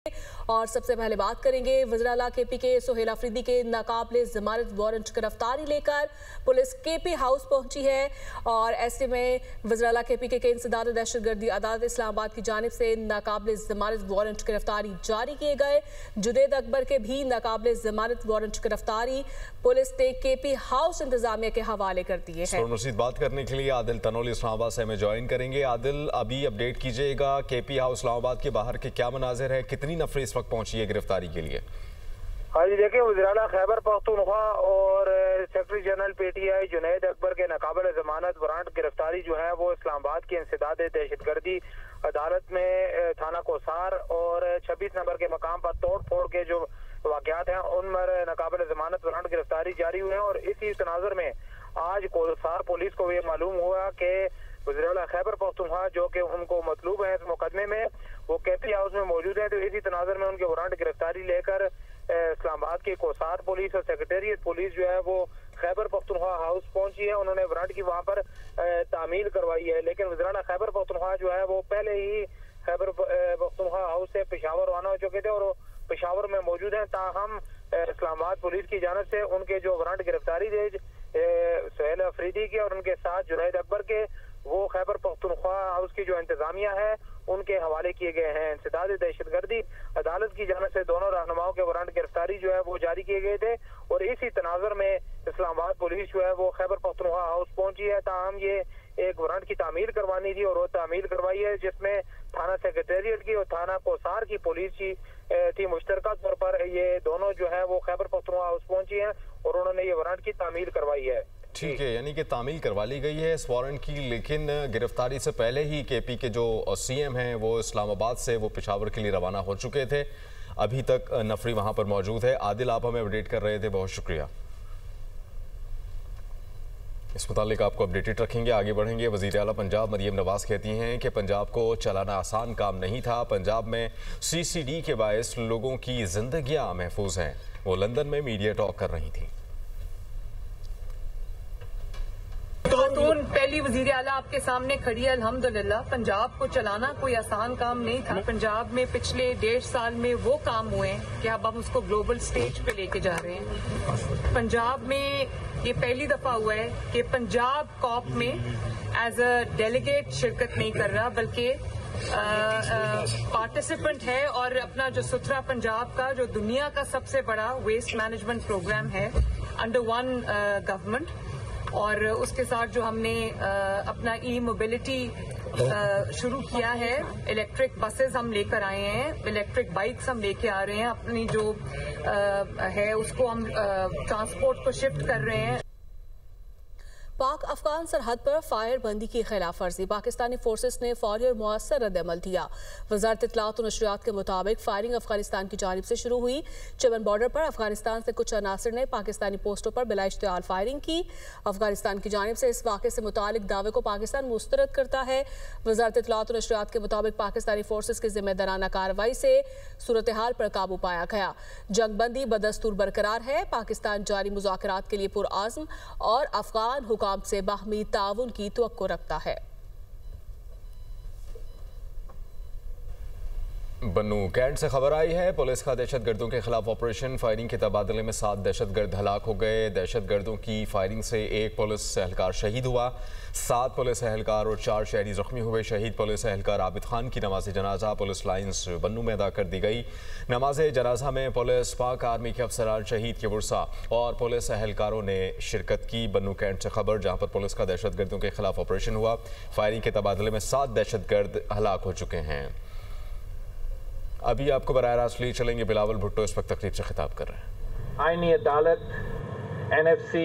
और सबसे पहले बात करेंगे वज़ीर-ए-आला केपी के सुहेल अफरीदी के नाकाबिले ज़मानत वारंट गिरफ्तारी लेकर पुलिस केपी हाउस पहुंची है और ऐसे में वज़ीर-ए-आला केपी के इंसदाद दहशतगर्दी अदालत इस्लामाबाद की जानिब से नाकाबिले ज़मानत वारंट गिरफ्तारी जारी किए गए। जुनैद अकबर के भी नाकाबिले ज़मानत वारंट गिरफ्तारी पुलिस ने केपी हाउस इंतजामिया के हवाले कर दिए हैं। मजीद बात करने के लिए आदिल तनोली इस्लामाबाद से हमें ज्वाइन करेंगे। आदिल, अभी अपडेट कीजिएगा, केपी हाउस इस्लामाबाद के बाहर के क्या मनाजिर है, कितनी नफरी इस वक्त पहुंची है गिरफ्तारी के लिए? हाँ जी, देखिए वज़ीर-ए-आला खैबर पख्तूनख्वा और secretary general PTI Junaid Akbar के नाकाबिले ज़मानत वारंट गिरफ्तारी जो है वो इस्लामाबाद की इंसदाद दहशतगर्दी अदालत में थाना कोसार और 26 नंबर के मकाम पर तोड़ फोड़ के जो वाक़यात हैं उन पर नाकाबिले ज़मानत वारंट गिरफ्तारी जारी हुए हैं। और इसी तनाज़ुर में आज कोसार पुलिस को ये मालूम हुआ कि वज़ीर-ए-आला खैबर पख्तूनख्वा जो कि उनको मतलूब है इस मुकदमे में वो केपी हाउस में मौजूद है। तो इसी तनाज़ुर में उनके वारंट गिरफ्तारी लेकर इस्लामाबाद की कोसार पुलिस और सेक्रेटेरिएट पुलिस जो है वो खैबर पख्तूनख्वा हाउस पहुंची है। उन्होंने वारंट की वहां पर तामील करवाई है, लेकिन वज़ीर-ए-आला खैबर पख्तूनख्वा जो है वो पहले ही खैबर पख्तूनख्वा हाउस से पेशावर रवाना हो चुके थे और वो पेशावर में मौजूद हैं। ताहम इस्लामाबाद पुलिस की जानब से उनके जो वारंट गिरफ्तारी थे सुहेल अफरीदी के और उनके साथ जुनैद अकबर के वो खैबर पख्तूनख्वा हाउस की जो इंतजामिया है उनके हवाले किए गए हैं। इंसदाद दहशतगर्दी अदालत की जानिब से दोनों रहनुमाओं के वारंट गिरफ्तारी जो है वो जारी किए गए थे और इसी तनाज़ुर में इस्लामाबाद पुलिस जो है वो खैबर पख्तूनख्वा हाउस पहुंची है। ताहम ये एक वारंट की तामील करवानी थी और वो तामील करवाई है, जिसमें थाना सेक्रेटेरिएट की और थाना कोसार की पुलिस की थी। मुश्तरका तौर पर ये दोनों जो है वो खैबर पख्तूनख्वा हाउस पहुंची है और उन्होंने ये वारंट की तामील करवाई है। ठीक है, यानी कि तामील करवा ली गई है इस वारंट की, लेकिन गिरफ्तारी से पहले ही केपी के जो सीएम हैं वो इस्लामाबाद से वो पेशावर के लिए रवाना हो चुके थे। अभी तक नफरी वहां पर मौजूद है। आदिल, आप हमें अपडेट कर रहे थे, बहुत शुक्रिया। इस मुतालिक आपको अपडेटेड रखेंगे, आगे बढ़ेंगे। वज़ीर-ए-आला पंजाब मरियम नवाज कहती हैं कि पंजाब को चलाना आसान काम नहीं था। पंजाब में CCD के बायस लोगों की जिंदगियां महफूज हैं। वो लंदन में मीडिया टॉक कर रही थी। खातून पहली वजीर आला आपके सामने खड़ी है। अल्हम्दुलिल्लाह, पंजाब को चलाना कोई आसान काम नहीं था। पंजाब में पिछले 1.5 साल में वो काम हुए हैं कि अब हम उसको ग्लोबल स्टेज पे लेके जा रहे हैं। पंजाब में ये पहली दफा हुआ है कि पंजाब कॉप में एज अ डेलीगेट शिरकत नहीं कर रहा, बल्कि पार्टिसिपेंट है और अपना जो सुथरा पंजाब का जो दुनिया का सबसे बड़ा वेस्ट मैनेजमेंट प्रोग्राम है अंडर वन गवर्नमेंट, और उसके साथ जो हमने अपना मोबिलिटी शुरू किया है, इलेक्ट्रिक बसेस हम लेकर आए हैं, इलेक्ट्रिक बाइक्स हम लेके आ रहे हैं, अपनी जो है उसको हम ट्रांसपोर्ट को शिफ्ट कर रहे हैं। पाक अफगान सरहद पर फायर बंदी की खिलाफ वर्जी, पाकिस्तानी फोर्सेस ने फौरी और मुअस्सर रद्द-ए-अमल दिया। वजारत इत्तलात और नशरियात के मुताबिक फायरिंग अफगानिस्तान की जानिब से शुरू हुई। चमन बॉर्डर पर अफगानिस्तान से कुछ अनासर ने पाकिस्तानी पोस्टों पर बिला इश्तियाल फायरिंग की। अफगानिस्तान की जानिब से इस वाक़े से मुतालिक दावे को पाकिस्तान मुस्तरद करता है। वजारत इत्तलात और नशरियात के मुताबिक पाकिस्तानी फोर्सेस की जिम्मेदाराना कार्रवाई से सूरत हाल पर काबू पाया गया। जंगबंदी बदस्तूर बरकरार है। पाकिस्तान जारी मुज़ाकरात के लिए पुरआज़्म और अफगान हुकाम से बाहमी ताउन की तवक्को रखता है। बन्नू कैंट से खबर आई है, पुलिस का दहशतगर्दों के खिलाफ ऑपरेशन। फायरिंग के तबादले में 7 दहशतगर्द हलाक हो गए। दहशतगर्दों की फायरिंग से 1 पुलिस एहलकार शहीद हुआ, 7 पुलिस एहलकार और 4 शहरी जख्मी हुए। शहीद पुलिस एहलकार आबिद खान की नमाज जनाजा पुलिस लाइन्स बन्नू में अदा कर दी गई। नमाज जनाजा में पुलिस, पाक आर्मी के अफसरान, शहीद के वर्सा और पुलिस एहलकारों ने शिरकत की। बन्नू कैंट से खबर, जहाँ पर पुलिस का दहशतगर्दों के खिलाफ ऑपरेशन हुआ। फायरिंग के तबादले में 7 दहशतगर्द हलाक हो चुके हैं। अभी आपको बराह रास्त लिए चलेंगे, बिलावल भुट्टो इस वक्त तकरीब से खिताब कर रहे हैं। आईनी अदालत, NFC,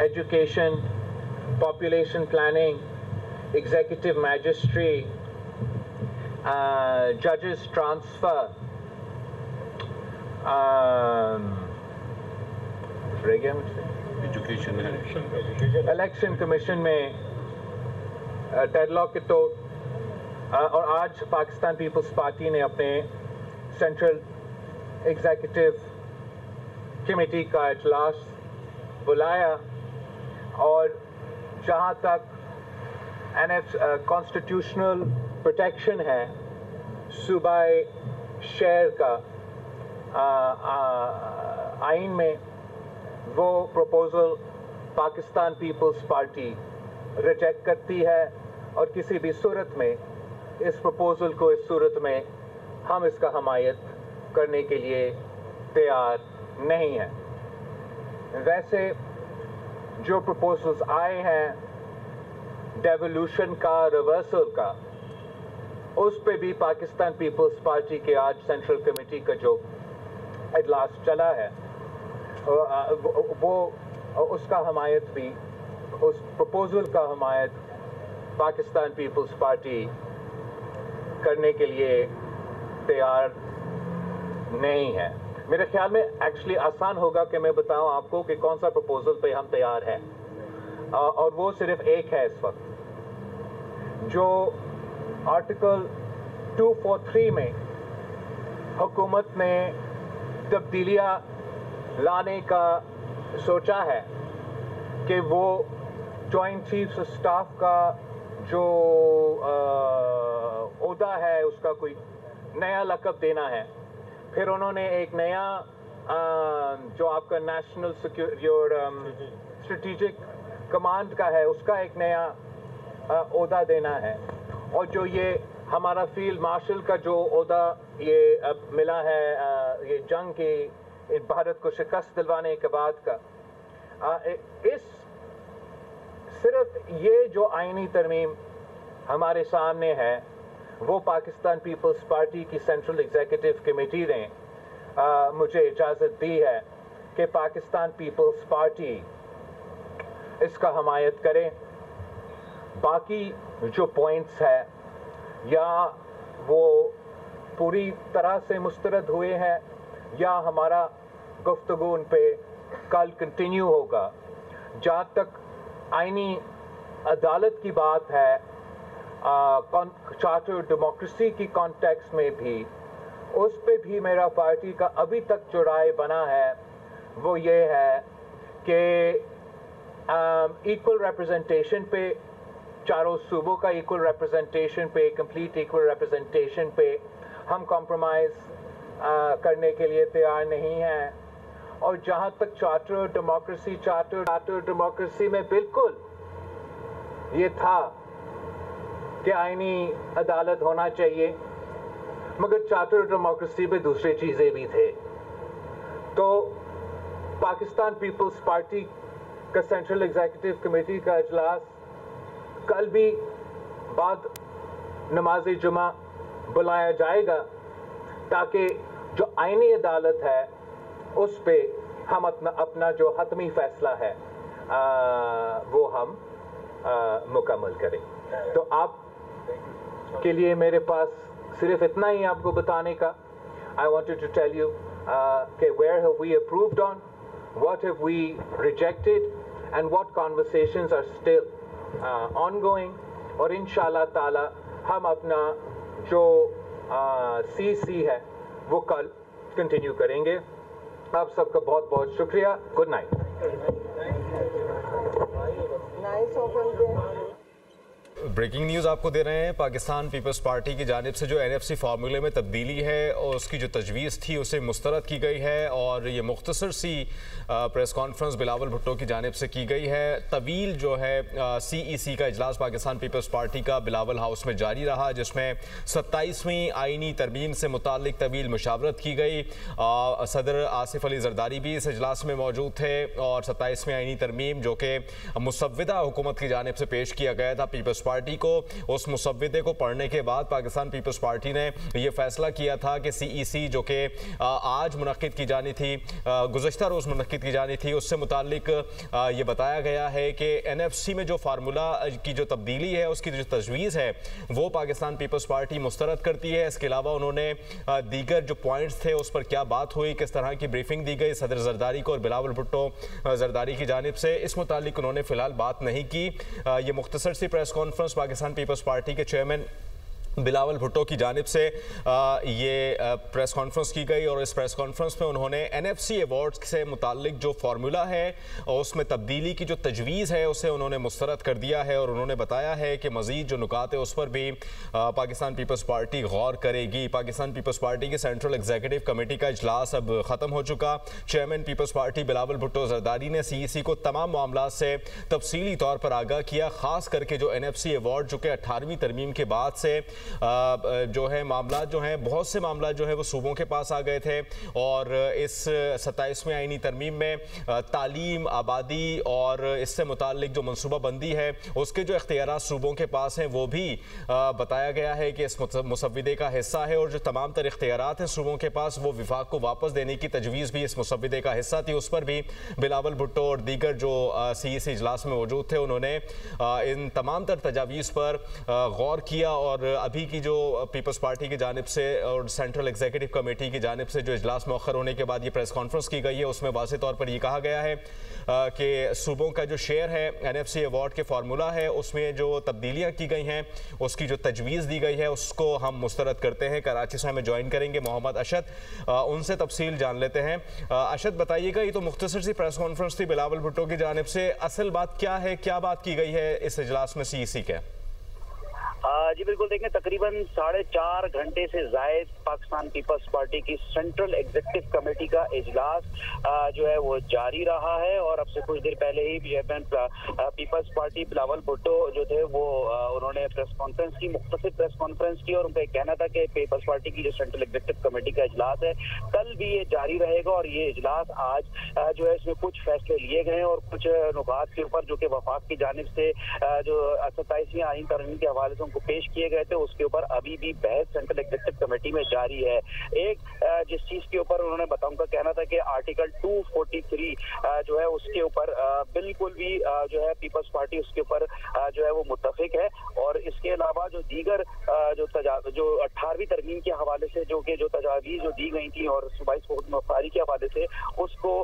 education, population planning, executive majesty, जजेस ट्रांसफर, रह गया मुझसे एजुकेशन, इलेक्शन कमीशन में डेडलॉक के तो और आज पाकिस्तान पीपल्स पार्टी ने अपने सेंट्रल एग्जीक्यूटिव कमेटी का इजलास बुलाया और जहां तक कॉन्स्टिट्यूशनल प्रोटेक्शन है, सूबाई शेयर का आइन में वो proposal Pakistan peoples Party reject करती है और किसी भी सूरत में इस प्रपोजल को इस सूरत में हम इसका हमायत करने के लिए तैयार नहीं हैं। वैसे जो प्रपोजल्स आए हैं डेवोल्यूशन का, रिवर्सल का, उस पे भी पाकिस्तान पीपल्स पार्टी के आज सेंट्रल कमेटी का जो इजलास चला है वो उसका हमायत भी, उस प्रपोजल का हमायत पाकिस्तान पीपल्स पार्टी करने के लिए तैयार नहीं है। मेरे ख्याल में एक्चुअली आसान होगा कि मैं बताऊं आपको कि कौन सा प्रपोजल पे हम तैयार हैं, और वो सिर्फ एक है इस वक्त। जो आर्टिकल 243 में हुकूमत ने तब्दीलियां लाने का सोचा है कि वो जॉइंट चीफ्स ऑफ स्टाफ का जो ओहदा है उसका कोई नया लक़ब देना है। फिर उन्होंने एक नया जो आपका नेशनल स्ट्रेटेजिक कमांड का है उसका एक नया ओहदा देना है। और जो ये हमारा फील्ड मार्शल का जो ओहदा ये अब मिला है ये जंग के भारत को शिकस्त दिलवाने के बाद का, इस सिर्फ ये जो आईनी तरमीम हमारे सामने है वो पाकिस्तान पीपल्स पार्टी की सेंट्रल एग्जीक्यूटिव कमेटी ने मुझे इजाज़त दी है कि पाकिस्तान पीपल्स पार्टी इसका हमायत करे। बाकी जो पॉइंट्स है या वो पूरी तरह से मुस्तरद हुए हैं या हमारा गुफ्तगू उन पे कल कंटिन्यू होगा। जहाँ तक आईनी अदालत की बात है, चार्टर डेमोक्रेसी की कॉन्टेक्स्ट में भी, उस पे भी मेरा पार्टी का अभी तक जो राय बना है वो ये है कि इक्वल रिप्रेजेंटेशन पे, चारों सूबों का इक्वल रिप्रेजेंटेशन पे, कंप्लीट इक्वल रिप्रेजेंटेशन पे हम कॉम्प्रोमाइज़ करने के लिए तैयार नहीं हैं। और जहाँ तक चार्टर डेमोक्रेसी में बिल्कुल ये था कि आईनी अदालत होना चाहिए, मगर चार्टर डेमोक्रेसी में दूसरी चीज़ें भी थे। तो पाकिस्तान पीपल्स पार्टी का सेंट्रल एग्जीक्यूटिव कमेटी का इजलास कल भी बाद नमाज जुमा बुलाया जाएगा ताकि जो आईनी अदालत है उस पे हम अपना जो हतमी फैसला है वो हम मुकम्मल करें। तो आप के लिए मेरे पास सिर्फ इतना ही आपको बताने का, I wanted to tell you कि where have we approved on, what have we rejected and what conversations are still ongoing। और इंशाल्लाह ताला हम अपना जो CC है वो कल कंटिन्यू करेंगे। आप सबका बहुत बहुत शुक्रिया। Good night. ब्रेकिंग न्यूज़ आपको दे रहे हैं। पाकिस्तान पीपल्स पार्टी की जानिब से जो NFC फार्मूले में तब्दीली है और उसकी जो तजवीज़ थी उसे मुस्तरद की गई है और ये मुख्तसर सी प्रेस कॉन्फ्रेंस बिलावल भुट्टो की जानिब से की गई है। तवील जो है CEC का इजलास पाकिस्तान पीपल्स पार्टी का बिलावल हाउस में जारी रहा, जिसमें 27वीं आईनी तरमीम से मुतालिक तवील मुशावरत की गई। सदर आसिफ अली जरदारी भी इस इजलास में मौजूद थे और 27वीं आईनी तरमीम जो कि मुसव्विदा हुकूमत की जानिब से पेश किया गया था पीपल्स पार्टी को, उस मुसव्विदे को पढ़ने के बाद पाकिस्तान पीपल्स पार्टी ने यह फैसला किया था कि CEC जो कि आज मुनक्किद की जानी थी, गुज़श्ता रोज़ मुनक्किद की जानी थी, उससे मुतालिक ये बताया गया है कि NFC में जो फार्मूला की जो तब्दीली है उसकी जो तजवीज़ है वो पाकिस्तान पीपल्स पार्टी मुस्तरद करती है। इसके अलावा उन्होंने दीगर जो पॉइंट्स थे उस पर क्या बात हुई, किस तरह की ब्रीफिंग दी गई सदर जरदारी को और बिलावल भुट्टो जरदारी की जानिब से, इस मुतालिक उन्होंने फ़िलहाल बात नहीं की। ये मुख्तसर सी press conference Pakistan peoples Party के चेयरमैन बिलावल भुट्टो की जानिब से ये प्रेस कॉन्फ्रेंस की गई और इस प्रेस कॉन्फ्रेंस में उन्होंने NFC अवार्ड्स से मुताल्लिक जो फार्मूला है और उसमें तब्दीली की जो तजवीज़ है उसे उन्होंने मुस्तरद कर दिया है और उन्होंने बताया है कि मज़ीद जो नुकात है उस पर भी पाकिस्तान पीपल्स पार्टी गौर करेगी। पाकिस्तान पीपल्स पार्टी की सेंट्रल एग्जीक्यूटिव कमेटी का इजलास अब ख़त्म हो चुका। Chairman peoples party Bilawal Bhutto Zardari ने CEC को तमाम मामला से तफसीली तौर पर आगाह किया, ख़ास करके जो NFC अवार्ड जो कि 18वीं तरमीम के बाद से जो है मामला जो है बहुत से मामला जो है वो सूबों के पास आ गए थे और इस 27वें आईनी तरमीम में तालीम, आबादी और इससे मुताल्लिक जो मनसूबा बंदी है उसके जो इख्तियारात सूबों के पास हैं वो भी बताया गया है कि इस मुसव्विदे का हिस्सा है और जो तमाम तर इख्तियारात हैं सूबों के पास वो विफाक को वापस देने की तजवीज़ भी इस मुसव्विदे का हिस्सा थी। उस पर भी बिलावल भुट्टो और दीगर जो CEC इजलास में मौजूद थे उन्होंने इन तमाम तर तजावीज़ पर गौर किया और अभी की जो पीपल्स पार्टी की जानिब से और सेंट्रल एग्जीक्यूटिव कमेटी की जानिब से जो इजलास मौखर होने के बाद ये प्रेस कॉन्फ्रेंस की गई है उसमें वाज़ेह तौर पर ये कहा गया है कि सूबों का जो शेयर है NFC अवार्ड के फार्मूला है उसमें जो तब्दीलियाँ की गई हैं उसकी जो तजवीज़ दी गई है उसको हम मुस्तरद करते हैं। कराची से हमें ज्वाइन करेंगे मोहम्मद अशद, उनसे तफसील जान लेते हैं। अशद बताइएगा, ये तो मुख्तसर सी प्रेस कॉन्फ्रेंस थी बिलावल भुट्टो की जानिब से, असल बात क्या है, क्या बात की गई है इस इजलास में CEC के? जी बिल्कुल, देखें तकरीबन 4.5 घंटे से जायद पाकिस्तान पीपल्स पार्टी की सेंट्रल एग्जीक्यूटिव कमेटी का इजलास जो है वो जारी रहा है और अब से कुछ देर पहले ही chairman peoples party Bilawal Bhutto जो थे वो उन्होंने प्रेस कॉन्फ्रेंस की, मुख्तसर प्रेस कॉन्फ्रेंस की और उनका कहना था कि पीपल्स पार्टी की जो सेंट्रल एग्जीक्यूटिव कमेटी का इजलास है कल भी ये जारी रहेगा और ये इजलास आज जो है इसमें कुछ फैसले लिए गए और कुछ नुकात के ऊपर जो कि वफाक की जानिब से जो 27वीं आईन तरमीम के हवाले से को पेश किए गए थे उसके ऊपर अभी भी बहस सेंट्रल एग्जीक्यूटिव कमेटी में जारी है। एक जिस चीज के ऊपर उन्होंने बताया, उनका कहना था कि आर्टिकल 243 जो है उसके ऊपर बिल्कुल भी जो है पीपल्स पार्टी उसके ऊपर जो है वो मुत्तफिक है और इसके अलावा जो दीगर जो 18वीं तरमीम के हवाले से जो तजावीज़ जो दी गई थी और सूबाई मुख्तारी के हवाले से उसको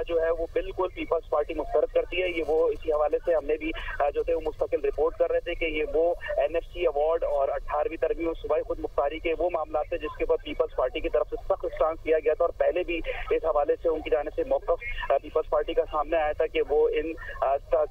जो है वो बिल्कुल पीपल्स पार्टी मुस्तरद करती है। ये वो इसी हवाले से हमने भी जो थे वो मुस्तकिल रिपोर्ट कर रहे थे कि ये वो NFC अवार्ड और 18वीं तरमीम सूबाई खुद मुख्तारी के वो मामला थे जिसके ऊपर पीपल्स पार्टी की तरफ से सख्त स्टांस किया गया था और पहले भी इस हवाले से उनकी जाने से मौक़िफ़ पीपल्स पार्टी का सामने आया था कि वो इन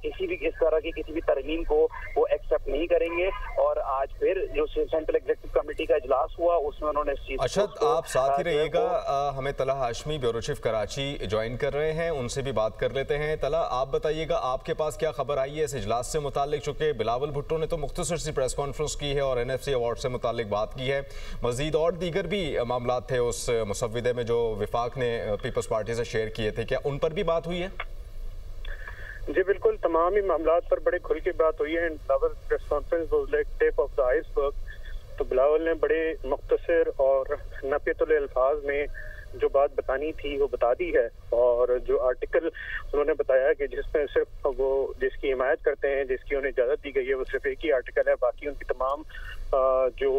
किसी भी इस तरह की किसी भी तरमीम को वो एक्सेप्ट नहीं करेंगे और आज फिर जो सेंट्रल एग्जीक्यूटिव कमेटी का इजलास हुआ उसमें उन्होंने इस चीज अशद, आप साथ ही रहिएगा, हमें तला Hashmi bureau chief Karachi join कर रहे हैं, उनसे भी बात कर लेते हैं। तला, आप बताइएगा आपके पास क्या खबर आई है इस इजलास से मुताल्लिक? चूँकि बिलावल भुट्टो ने तो मुख्तसर सी प्रेस कॉन्फ्रेंस की है और NFC अवार्ड से मुताल्लिक बात की है, मजीद और दीगर भी मामला थे उस मुसव्विदे में जो विफाक ने पीपल्स पार्टी से शेयर किए थे, क्या उन पर भी बात हुई है? जी बिल्कुल, तमाम ही मामला पर बड़े खुल के बात हुई है। Bilawal press conference was like tip of the iceberg. तो बिलावल ने बड़े मुख्तसर और नफ़ीतुल अल्फाज में जो बात बतानी थी वो बता दी है और जो आर्टिकल उन्होंने बताया कि जिसमें सिर्फ वो जिसकी हिमायत करते हैं, जिसकी उन्हें इजाज़त दी गई है, वो सिर्फ एक ही आर्टिकल है, बाकी उनकी तमाम जो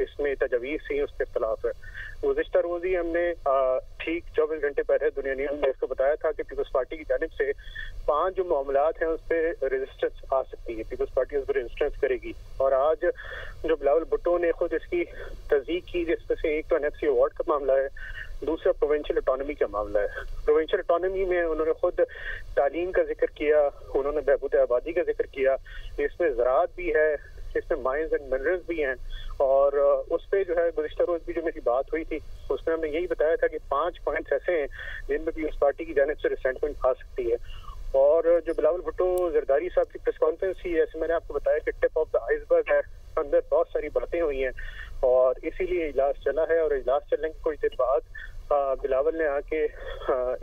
इसमें तजवीज़ थी उस पर इख्तलाफ है। गुज़िश्ता रोज़ ही हमने ठीक 24 घंटे पहले दुनिया न्यूज़ में इसको बताया था कि पीपल्स पार्टी की जानिब से 5 जो मामलात हैं उस पर रेजिस्टेंस आ सकती है, पीपल्स पार्टी उस पर रेजिस्टेंस करेगी और आज जो बिलावल भुट्टो ने खुद इसकी तस्दीक की, जिसमें से एक तो NFC अवार्ड का मामला है, दूसरा प्रोविंशियल ऑटोनॉमी का मामला है। प्रोविंशियल ऑटोनॉमी में उन्होंने खुद तालीम का जिक्र किया, उन्होंने बहबूद आबादी का जिक्र किया, इसमें ज़राअत भी है, इसमें माइंस एंड मिनरल्स भी हैं और उस पर जो है गुज़िश्ता रोज़ भी जो मेरी बात हुई थी उसमें हमने यही बताया था कि 5 पॉइंट्स ऐसे हैं जिनमें भी उस पार्टी की जानिब से रिसेंटमेंट आ सकती है। और जो बिलावल भुट्टो जरदारी साहब की प्रेस कॉन्फ्रेंस थी, ऐसे मैंने आपको बताया कि टिप ऑफ द आइसबर्ग है, अंदर बहुत सारी बातें हुई हैं और इसीलिए इजलास चला है और इजलास चलने के कुछ देर बाद बिलावल ने आके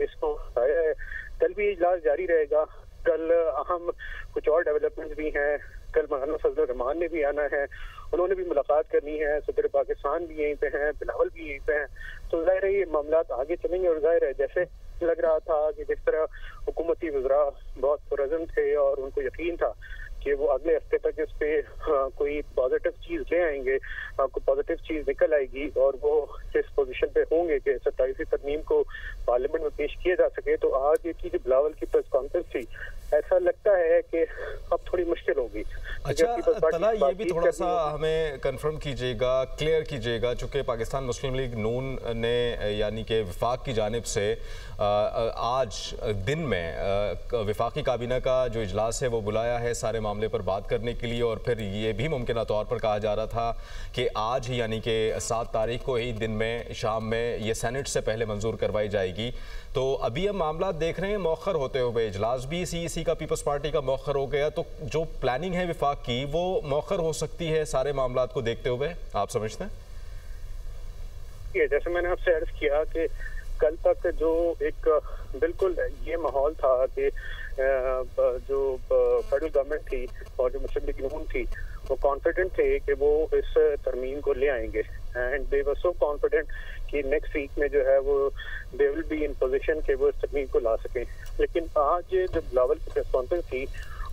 इसको बताया है। कल भी इजलास जारी रहेगा, कल अहम कुछ और डेवलपमेंट्स भी हैं, कल मौलाना फजल रहमान ने भी आना है, उन्होंने भी मुलाकात करनी है, सदर पाकिस्तान भी यहीं पे हैं, बिलावल भी यहीं पे हैं, तो जाहिर है ये मामला आगे चलेंगे और जाहिर है जैसे लग रहा था कि जिस तरह हुकूमती वज़रा बहुत पुरअज़्म थे और उनको यकीन था कि वो अगले हफ्ते तक इस पे कोई पॉजिटिव चीज़ ले आएंगे, कोई पॉजिटिव चीज़ निकल आएगी और वो इस पोजीशन पे होंगे कि 27वीं तरमीम को पार्लियामेंट में पेश किया जा सके, तो आज ये की बिलावल की प्रेस कॉन्फ्रेंस थी, ऐसा लगता है कि अब थोड़ी मुश्किल होगी। अच्छा तला ये भी थोड़ा सा हमें कंफर्म कीजिएगा, क्लियर कीजिएगा, चूँकि पाकिस्तान मुस्लिम लीग नून ने यानी कि वफाक की जानिब से आज दिन में वफाकी काबीना का जो इजलास है वो बुलाया है सारे मामले पर बात करने के लिए, और फिर ये भी मुमकिन तौर पर कहा जा रहा था कि आज ही यानी कि 7 तारीख को ही दिन में शाम में ये सेनेट से पहले मंजूर करवाई जाएगी। तो अभी हम मामला देख रहे हैं मौखर होते हुए, इजलास भी CEC का पीपल्स पार्टी का मौखर हो गया, तो जो प्लानिंग है विफाक की वो मौखर हो सकती है सारे मामला को देखते हुए, आप समझते हैं? जैसे मैंने आपसे अर्ज किया कि कल तक जो एक बिल्कुल ये माहौल था कि जो फेडरल गवर्नमेंट थी और जो मुस्लिम लीग नून थी वो कॉन्फिडेंट थे कि वो इस तरमीम को ले आएंगे, and they were so confident कि नेक्स्ट वीक में जो है वो they will be in position कि वो इस तरमीम को ला सकें। लेकिन आज जो बिलावल की प्रेस कॉन्फ्रेंस थी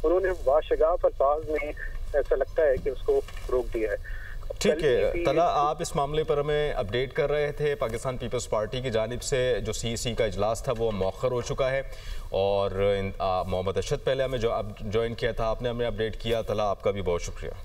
उन्होंने वाशगाफ अल्फाज में ऐसा लगता है कि उसको रोक दिया है। ठीक है तला, आप इस मामले पर हमें अपडेट कर रहे थे। पाकिस्तान पीपल्स पार्टी की जानिब से जो CEC का इजलास था वो मौखर हो चुका है, और मोहम्मद अरशद पहले हमें जो ज्वाइन किया था, आपने हमें अपडेट किया। तला, आपका भी बहुत शुक्रिया।